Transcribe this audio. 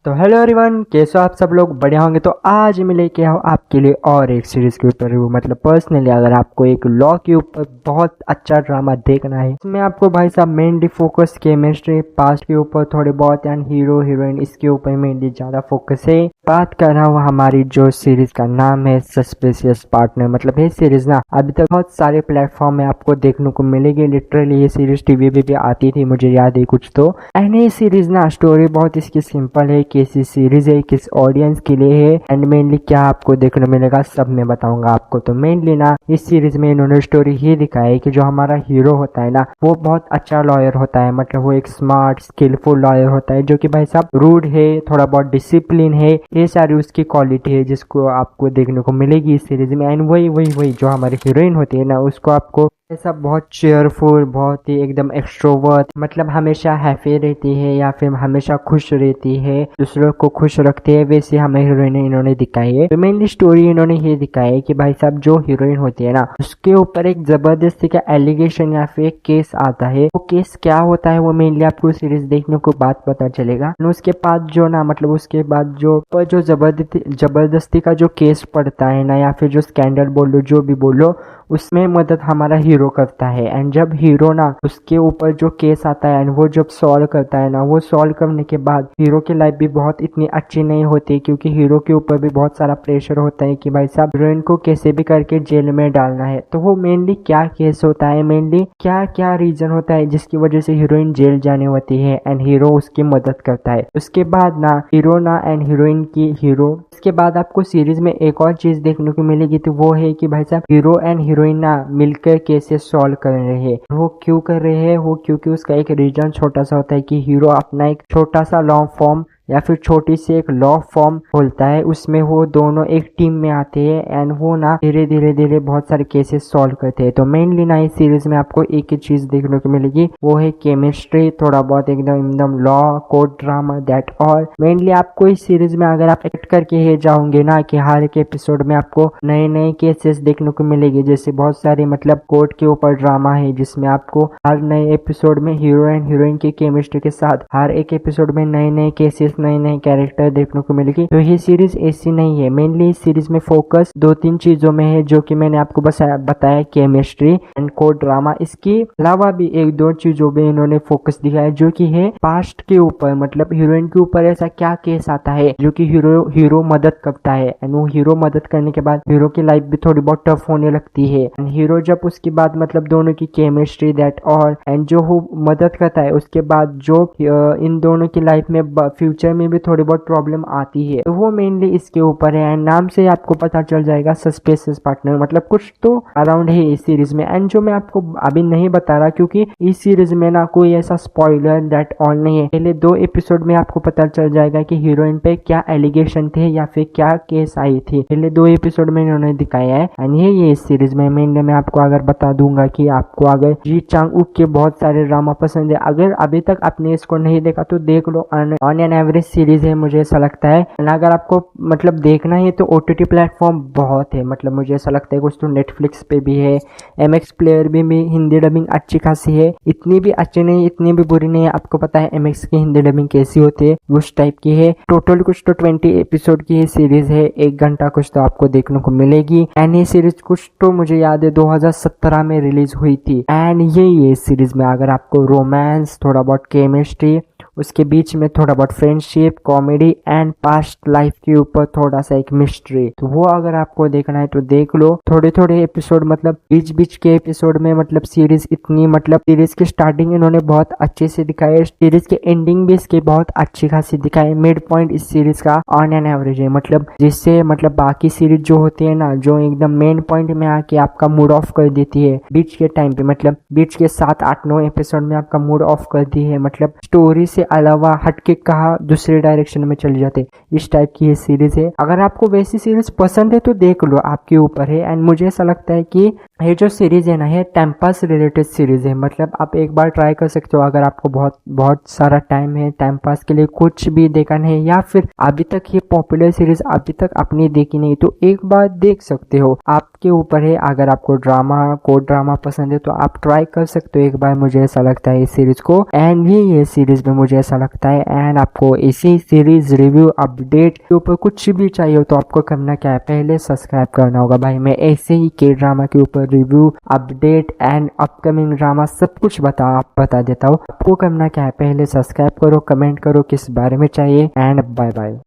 तो hello everyone, कैसे हो आप सब लोग? बढ़िया होंगे। तो आज मैं लेके आऊँ आपके लिए और एक सीरीज के ऊपर रिव्यू। मतलब पर्सनली अगर आपको एक लॉ के ऊपर बहुत अच्छा ड्रामा देखना है, इसमें आपको भाई साहब मेनली फोकस केमिस्ट्री, पास्ट के ऊपर थोड़े बहुत एंड हीरो हीरोइन, इसके ऊपर मेनली ज्यादा फोकस है। बात कर रहा हूँ हमारी जो सीरीज का नाम है सस्पिशियस पार्टनर। मतलब ये सीरीज ना अभी तक बहुत सारे प्लेटफॉर्म में आपको देखने को मिलेगी। लिटरली ये सीरीज टीवी पे भी आती थी, मुझे याद है कुछ तो। एंड ये सीरीज ना स्टोरी बहुत इसकी सिंपल है, कैसी सीरीज है, किस ऑडियंस के लिए है एंड मेनली क्या आपको देखने मिलेगा सब मैं बताऊंगा आपको। तो मेनली ना इस सीरीज में इन्होंने स्टोरी ये दिखाई है कि जो हमारा हीरो होता है ना वो बहुत अच्छा लॉयर होता है। मतलब वो एक स्मार्ट स्किलफुल लॉयर होता है जो कि भाई साहब रूड है, थोड़ा बहुत डिसिप्लिन है, ये सारी उसकी क्वालिटी है जिसको आपको देखने को मिलेगी इस सीरीज में। एंड वही जो हमारी हीरोइन होती है ना उसको आपको ऐसा बहुत चेयरफुल, बहुत ही एकदम एक्सट्रोवर्ट, मतलब हमेशा हैप्पी रहती है या फिर हमेशा खुश रहती है, दूसरों को खुश रखती है, वैसे हमें हीरोइन इन्होंने दिखाई है। तो मेनली स्टोरी इन्होंने ये दिखाई है कि भाई साहब जो हीरोइन होती है ना उसके ऊपर एक जबरदस्ती का एलिगेशन या फिर एक केस आता है। वो केस क्या होता है वो मेनली आपको सीरीज देखने को बाद पता चलेगा। उसके बाद जो ना मतलब उसके बाद जो जबरदस्ती का जो केस पड़ता है ना या फिर जो स्कैंडल बोलो जो भी बोलो उसमें मदद हमारा हीरो करता है। एंड जब हीरो ना उसके ऊपर जो केस आता है एंड वो जब सॉल्व करता है ना, वो सॉल्व करने के बाद हीरो की लाइफ भी बहुत इतनी अच्छी नहीं होती क्योंकि हीरो के ऊपर भी बहुत सारा प्रेशर होता है कि भाई साहब हीरोइन को कैसे भी करके जेल में डालना है। तो वो मेनली क्या केस होता है, मेनली क्या क्या रीजन होता है जिसकी वजह से हीरोइन जेल जाने होती है एंड हीरो उसकी मदद करता है। उसके बाद ना हीरो ना एंड हीरोइन की हीरो इसके बाद आपको सीरीज में एक और चीज देखने को मिलेगी, तो वो है कि भाई साहब हीरो एंड हीरोइन ना मिलकर केसेस सॉल्व कर रहे हैं। वो क्यों कर रहे हैं? वो क्योंकि उसका एक रीजन छोटा सा होता है कि हीरो अपना एक छोटा सा लॉ फॉर्म या फिर छोटी सी एक लॉ फॉर्म खोलता है, उसमें वो दोनों एक टीम में आते हैं एंड वो ना धीरे धीरे बहुत सारे केसेस सॉल्व करते हैं। तो मेनली ना इस सीरीज में आपको एक ही चीज देखने को मिलेगी, वो है केमिस्ट्री, थोड़ा बहुत एकदम law court drama, that all. Mainly आपको इस सीरीज में अगर आप एक्ट करके ही जाओगे ना कि हर एक एपिसोड में आपको नए नए केसेस देखने को मिलेगी। जैसे बहुत सारे मतलब कोर्ट के ऊपर ड्रामा है जिसमें आपको हर नए एपिसोड में हीरो एंड हीरोइन की केमिस्ट्री के साथ हर एक एपिसोड में नए नए केसेस, नए नए कैरेक्टर देखने को मिलेगी। तो ये सीरीज ऐसी नहीं है। मेनली इस सीरीज में फोकस दो तीन चीजों में है जो कि मैंने आपको बताया केमिस्ट्री एंड कोर्ट ड्रामा। इसके अलावा भी एक दो चीजों में इन्होंने फोकस दिखाया जो कि है पास्ट के ऊपर। मतलब हीरोइन के ऊपर ऐसा क्या केस आता है जो कि हीरो मदद करता है एंड वो हीरो मदद करने के बाद हीरो की लाइफ भी थोड़ी बहुत टफ होने लगती है एंड हीरो जब उसके बाद मतलब दोनों की केमिस्ट्री दैट ऑल एंड जो वो मदद करता है उसके बाद जो इन दोनों की लाइफ में फ्यूचर में भी थोड़ी बहुत प्रॉब्लम आती है, तो वो मेनली इसके ऊपर है। एंड नाम से आपको पता चल जाएगा सस्पिशियस पार्टनर, मतलब कुछ तो अराउंड है इस सीरीज में। एंड जो मैं आपको अभी नहीं बता रहा क्योंकि इस सीरीज में ना कोई ऐसा स्पॉइलर दैट ऑल नहीं है। पहले दो एपिसोड में आपको पता चल जाएगा कि हीरोइन पे क्या एलिगेशन थे या फिर क्या केस आई थी। पहले दो एपिसोड में इन्होंने दिखाया है एंड ये इस सीरीज में मेनली मैं आपको अगर बता दूंगा कि आपको अगर जी चांग उक के बहुत सारे ड्रामा पसंद है, अगर अभी तक आपने इसको नहीं देखा तो देख लो। ऑन एन एवरेज सीरीज है मुझे ऐसा लगता है। अगर आपको मतलब देखना है तो ओटीटी प्लेटफॉर्म बहुत है। मतलब मुझे ऐसा लगता है कुछ तो नेटफ्लिक्स पे भी है, एमएक्स प्लेयर भी हिंदी डबिंग अच्छी खासी है, इतनी भी अच्छी नहीं इतनी भी बुरी नहीं है। आपको पता है एमएक्स की हिंदी डबिंग कैसी होती है, उस टाइप की है। टोटल कुछ तो 20 एपिसोड की सीरीज है, 1 घंटा कुछ तो आपको देखने को मिलेगी। एंड ये सीरीज कुछ तो मुझे याद है 2017 में रिलीज हुई थी। एंड ये सीरीज में अगर आपको रोमांस, थोड़ा बहुत केमिस्ट्री, उसके बीच में थोड़ा बहुत friendship, comedy and past life के ऊपर थोड़ा सा एक मिस्ट्री, तो वो अगर आपको देखना है तो देख लो। थोड़े थोड़े एपिसोड मतलब बीच के एपिसोड में मतलब सीरीज इतनी मतलब सीरीज की स्टार्टिंग इन्होंने बहुत अच्छे से दिखाई, सीरीज के एंडिंग भी इसके बहुत अच्छी खासी दिखाई। मिड पॉइंट इस सीरीज का ऑन एन एवरेज है, मतलब जिससे मतलब बाकी सीरीज जो होती है ना जो एकदम मेन पॉइंट में आके आपका मूड ऑफ कर देती है बीच के टाइम पे, मतलब बीच के 7, 8, 9 एपिसोड में आपका मूड ऑफ कर दी है, मतलब स्टोरी से अलावा हटके कहा दूसरे डायरेक्शन में चले जाते, इस टाइप की ये सीरीज है। अगर आपको वैसी सीरीज पसंद है तो देख लो, आपके ऊपर है। एंड मुझे ऐसा लगता है कि ये जो सीरीज है ना ये टाइम पास रिलेटेड सीरीज है। मतलब आप एक बार ट्राई कर सकते हो अगर आपको बहुत सारा टाइम है, टाइम पास के लिए कुछ भी देखा नहीं या फिर अभी तक ये पॉपुलर सीरीज अभी तक आपने देखी नहीं तो एक बार देख सकते हो, आपके ऊपर है। अगर आपको कोर्ट ड्रामा पसंद है तो आप ट्राई कर सकते हो एक बार, मुझे ऐसा लगता है इस सीरीज को। एंड ये सीरीज में मुझे ऐसा लगता है। एंड आपको इसी सीरीज रिव्यू अपडेट के ऊपर कुछ भी चाहिए हो तो आपको करना क्या है, पहले सब्सक्राइब करना होगा भाई। मैं ऐसे ही के ड्रामा के ऊपर review update and upcoming drama सब कुछ बता देता हूँ। आपको करना क्या है, पहले सब्सक्राइब करो, कमेंट करो किस बारे में चाहिए एंड बाय बाय।